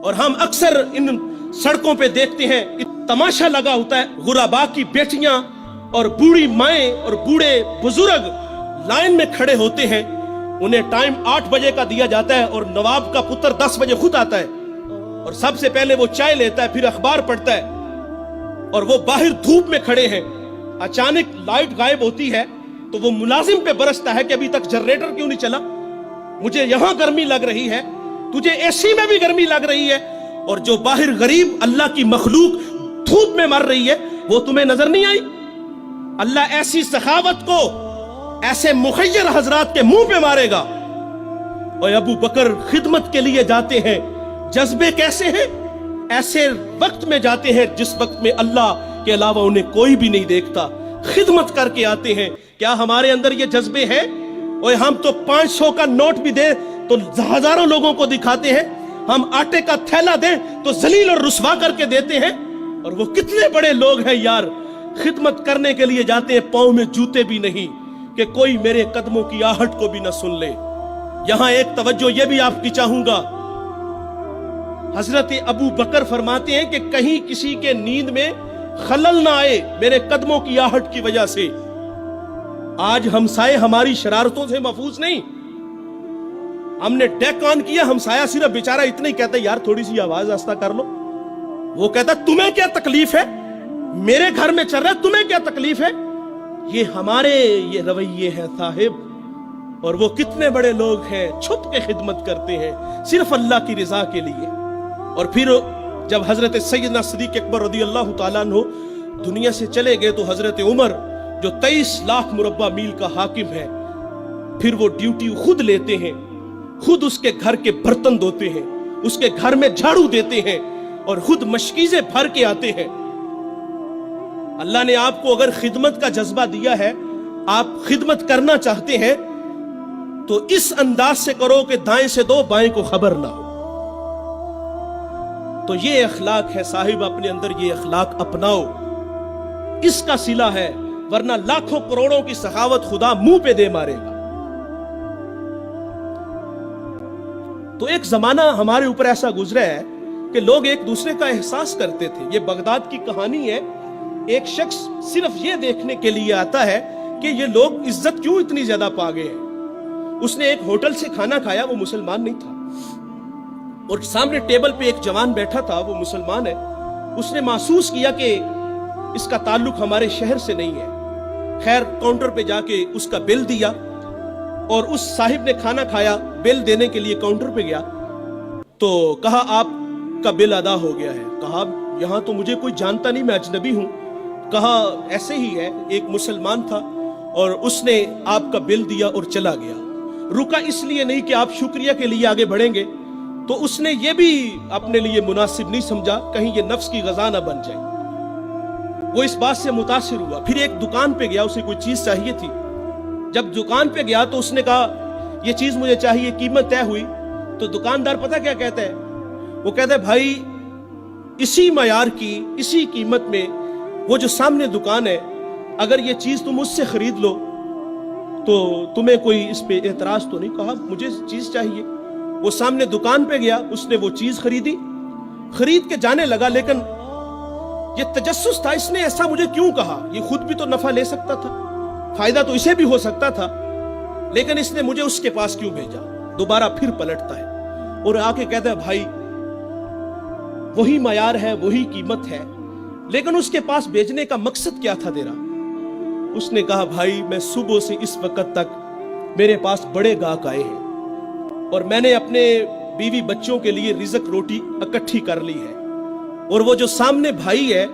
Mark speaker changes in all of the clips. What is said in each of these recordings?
Speaker 1: اور ہم اکثر ان سڑکوں پہ دیکھتے ہیں تماشا لگا ہوتا ہے، غربا کی بیٹیاں اور بوڑھی مائیں اور بوڑھے بزرگ لائن میں کھڑے ہوتے ہیں، انہیں ٹائم 8 بجے کا دیا جاتا ہے اور نواب کا پتر 10 بجے خود آتا ہے اور سب سے پہلے وہ چائے لیتا ہے، پھر اخبار پڑھتا ہے، اور وہ باہر دھوپ میں کھڑے ہیں، اچانک لائٹ غائب ہوتی ہے تو وہ ملازم پہ برستا ہے کہ ابھی تک جنریٹر کیوں نہیں چلا، مجھے یہاں گرمی لگ رہی ہے، تجھے اے سی میں بھی گرمی لگ رہی ہے، اور جو باہر غریب اللہ کی مخلوق دھوپ میں مر رہی ہے وہ تمہیں نظر نہیں آئی؟ اللہ ایسی سخاوت کو ایسے مخیر حضرات کے منہ پہ مارے گا۔ اور ابو بکر خدمت کے لیے جاتے ہیں، جذبے کیسے ہیں؟ ایسے وقت میں جاتے ہیں جس وقت میں اللہ کے علاوہ انہیں کوئی بھی نہیں دیکھتا، خدمت کر کے آتے ہیں۔ کیا ہمارے اندر یہ جذبے ہیں؟ اور ہم تو 500 کا نوٹ بھی دیں تو ہزاروں لوگوں کو دکھاتے ہیں، ہم آٹے کا تھیلا دیں تو ذلیل اور رسوا کر کے دیتے ہیں، اور وہ کتنے بڑے لوگ ہیں یار، خدمت کرنے کے لیے جاتے ہیں، پاؤں میں جوتے بھی نہیں کہ کوئی میرے قدموں کی آہٹ کو بھی نہ سن لے۔ یہاں ایک توجہ یہ بھی آپ کی چاہوں گا، حضرت ابو بکر فرماتے ہیں کہ کہیں کسی کے نیند میں خلل نہ آئے میرے قدموں کی آہٹ کی وجہ سے۔ آج ہمسائے ہماری شرارتوں سے محفوظ نہیں، ہم نے ڈیک آن کیا، ہمسایہ صرف بیچارہ اتنا ہی کہتا ہے یار تھوڑی سی آواز آہستہ کر لو، وہ کہتا تمہیں کیا تکلیف ہے، میرے گھر میں چل رہا ہے تمہیں کیا تکلیف ہے؟ یہ ہمارے یہ رویے ہیں صاحب، اور وہ کتنے بڑے لوگ ہیں چھپ کے خدمت کرتے ہیں صرف اللہ کی رضا کے لیے۔ اور پھر جب حضرت سیدنا صدیق اکبر رضی اللہ تعالیٰ عنہ دنیا سے چلے گئے تو حضرت عمر جو 23 لاکھ مربع میل کا حاکم ہے، پھر وہ ڈیوٹی خود لیتے ہیں، خود اس کے گھر کے برتن دھوتے ہیں، اس کے گھر میں جھاڑو دیتے ہیں اور خود مشکیزیں بھر کے آتے ہیں۔ اللہ نے آپ کو اگر خدمت کا جذبہ دیا ہے، آپ خدمت کرنا چاہتے ہیں تو اس انداز سے کرو کہ دائیں سے دو بائیں کو خبر نہ ہو۔ تو یہ اخلاق ہے صاحب، اپنے اندر یہ اخلاق اپناؤ، اس کا صلہ ہے، ورنہ لاکھوں کروڑوں کی سخاوت خدا منہ پہ دے مارے گا۔ تو ایک زمانہ ہمارے اوپر ایسا گزرا ہے کہ لوگ ایک دوسرے کا احساس کرتے تھے۔ یہ بغداد کی کہانی ہے، ایک شخص صرف یہ دیکھنے کے لیے آتا ہے کہ یہ لوگ عزت کیوں اتنی زیادہ پا گئے ہیں۔ اس نے ایک ہوٹل سے کھانا کھایا، وہ مسلمان نہیں تھا، اور سامنے ٹیبل پہ ایک جوان بیٹھا تھا، وہ مسلمان ہے۔ اس نے محسوس کیا کہ اس کا تعلق ہمارے شہر سے نہیں ہے۔ خیر کاؤنٹر پہ جا کے اس کا بل دیا، اور اس صاحب نے کھانا کھایا، بل دینے کے لیے کاؤنٹر پہ گیا تو کہا آپ کا بل ادا ہو گیا ہے۔ کہا یہاں تو مجھے کوئی جانتا نہیں، میں اجنبی ہوں۔ کہا ایسے ہی ہے، ایک مسلمان تھا اور اس نے آپ کا بل دیا اور چلا گیا۔ رکا اس لیے نہیں کہ آپ شکریہ کے لیے آگے بڑھیں گے، تو اس نے یہ بھی اپنے لیے مناسب نہیں سمجھا کہیں یہ نفس کی غذا نہ بن جائے۔ وہ اس بات سے متاثر ہوا، پھر ایک دکان پہ گیا، اسے کوئی چیز چاہیے تھی۔ جب دکان پہ گیا تو اس نے کہا یہ چیز مجھے چاہیے، قیمت طے ہوئی۔ تو دکاندار پتہ کیا کہتا ہے؟ وہ کہتا ہے بھائی اسی معیار کی، اسی قیمت میں وہ جو سامنے دکان ہے، اگر یہ چیز تم اس سے خرید لو تو تمہیں کوئی اس پہ اعتراض تو نہیں؟ کہا مجھے چیز چاہیے۔ وہ سامنے دکان پہ گیا، اس نے وہ چیز خریدی، خرید کے جانے لگا، لیکن یہ تجسس تھا، اس نے ایسا مجھے کیوں کہا؟ یہ خود بھی تو نفع لے سکتا تھا، فائدہ تو اسے بھی ہو سکتا تھا، لیکن اس نے مجھے اس کے پاس کیوں بھیجا؟ دوبارہ پھر پلٹتا ہے اور آ کے کہتا ہے بھائی وہی معیار ہے، وہی قیمت ہے، لیکن اس کے پاس بھیجنے کا مقصد کیا تھا تیرا؟ اس نے کہا بھائی میں صبح سے اس وقت تک میرے پاس بڑے گاہک آئے ہیں اور میں نے اپنے بیوی بچوں کے لیے رزق روٹی اکٹھی کر لی ہے، اور وہ جو سامنے بھائی ہے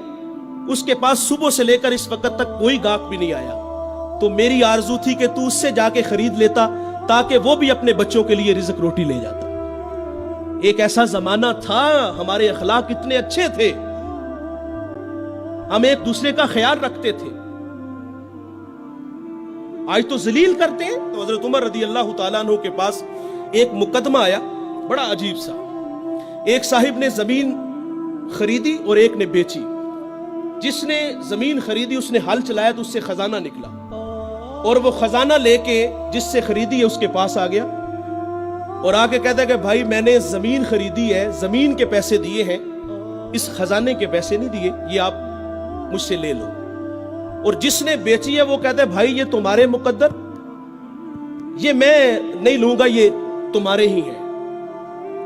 Speaker 1: اس کے پاس صبح سے لے کر اس وقت تک کوئی گاہک بھی نہیں آیا، تو میری آرزو تھی کہ تو اس سے جا کے خرید لیتا تاکہ وہ بھی اپنے بچوں کے لیے رزق روٹی لے جاتا۔ ایک ایسا زمانہ تھا، ہمارے اخلاق اتنے اچھے تھے، ہم ایک دوسرے کا خیال رکھتے تھے۔ آج تو ذلیل کرتے ہیں۔ تو حضرت عمر رضی اللہ تعالیٰ عنہ کے پاس ایک مقدمہ آیا بڑا عجیب سا، ایک صاحب نے زمین خریدی اور ایک نے بیچی۔ جس نے زمین خریدی اس نے ہل چلایا تو اس سے خزانہ نکلا، اور وہ خزانہ لے کے جس سے خریدی ہے اس کے پاس آ گیا، اور آگے کہتا ہے کہ بھائی میں نے زمین خریدی ہے، زمین کے پیسے دیے ہیں، اس خزانے کے پیسے نہیں دیے، یہ آپ مجھ سے لے لو۔ اور جس نے بیچی ہے وہ کہتا ہے بھائی یہ تمہارے مقدر، یہ میں نہیں لوں گا، یہ تمہارے ہی ہیں۔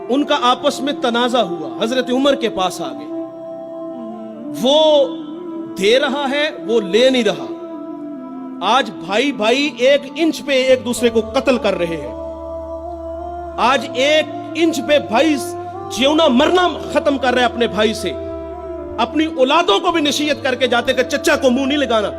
Speaker 1: ان کا آپس میں تنازع ہوا، حضرت عمر کے پاس آ گئے، وہ دے رہا ہے، وہ لے نہیں رہا۔ آج بھائی بھائی 1 انچ پہ ایک دوسرے کو قتل کر رہے ہیں، آج 1 انچ پہ بھائی جیونا مرنا ختم کر رہے اپنے بھائی سے، اپنی اولادوں کو بھی نصیحت کر کے جاتے کہ چچا کو منہ نہیں لگانا۔